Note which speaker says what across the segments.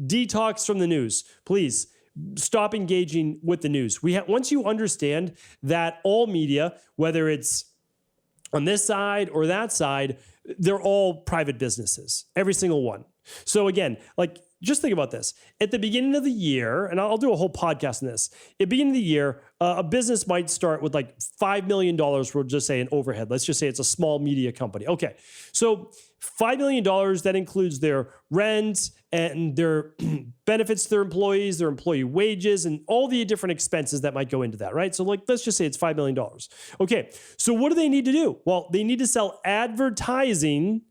Speaker 1: detox from the news. Please stop engaging with the news. Once you understand that all media, whether it's on this side or that side, they're all private businesses, every single one. So again, like, just think about this. At the beginning of the year, and I'll do a whole podcast on this. At the beginning of the year, a business might start with like $5 million, we'll just say an overhead. Let's just say it's a small media company. Okay, so $5 million, that includes their rent and their benefits to their employees, their employee wages, and all the different expenses that might go into that, right? So like, let's just say it's $5 million. Okay, so what do they need to do? Well, they need to sell advertising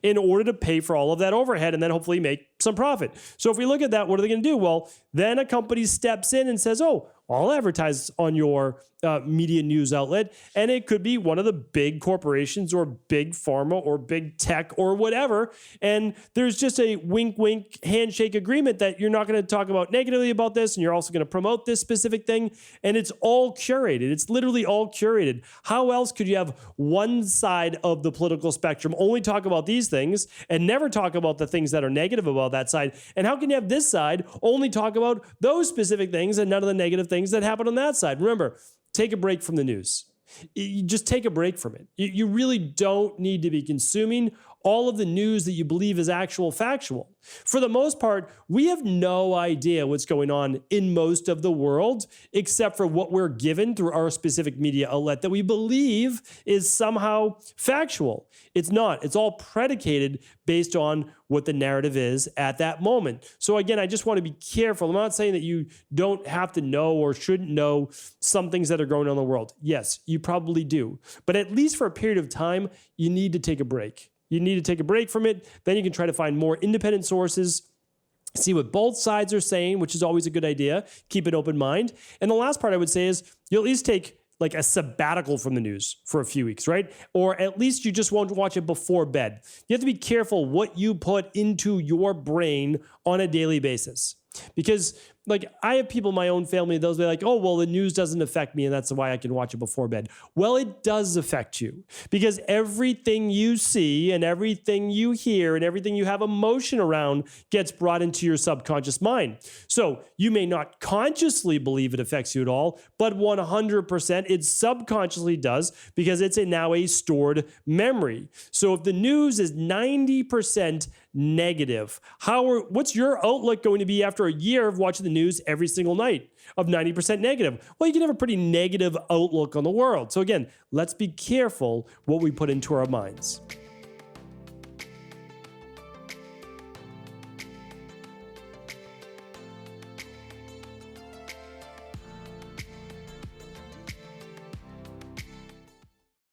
Speaker 1: in order to pay for all of that overhead and then hopefully make some profit. So if we look at that, what are they going to do? Well, then a company steps in and says, oh, I'll advertise on your media news outlet. And it could be one of the big corporations or big pharma or big tech or whatever. And there's just a wink, wink, handshake agreement that you're not going to talk about negatively about this. And you're also going to promote this specific thing. And it's all curated. It's literally all curated. How else could you have one side of the political spectrum only talk about these things and never talk about the things that are negative about that side? And how can you have this side only talk about those specific things and none of the negative things that happen on that side? Remember, take a break from the news. You just take a break from it. You really don't need to be consuming all of the news that you believe is actual factual. For the most part, we have no idea what's going on in most of the world, except for what we're given through our specific media outlet that we believe is somehow factual. It's not. It's all predicated based on what the narrative is at that moment. So again, I just want to be careful. I'm not saying that you don't have to know or shouldn't know some things that are going on in the world. Yes, you probably do. But at least for a period of time, you need to take a break. You need to take a break from it. Then you can try to find more independent sources, see what both sides are saying, which is always a good idea. Keep an open mind. And the last part I would say is you'll at least take like a sabbatical from the news for a few weeks, right? Or at least you just won't watch it before bed. You have to be careful what you put into your brain on a daily basis. Because like I have people in my own family, they'll be like, oh, well, the news doesn't affect me and that's why I can watch it before bed. Well, it does affect you because everything you see and everything you hear and everything you have emotion around gets brought into your subconscious mind. So you may not consciously believe it affects you at all, but 100% it subconsciously does because it's now a stored memory. So if the news is 90% negative, what's your outlook going to be after a year of watching the news every single night of 90% negative? Well, you can have a pretty negative outlook on the world. So again, let's be careful what we put into our minds.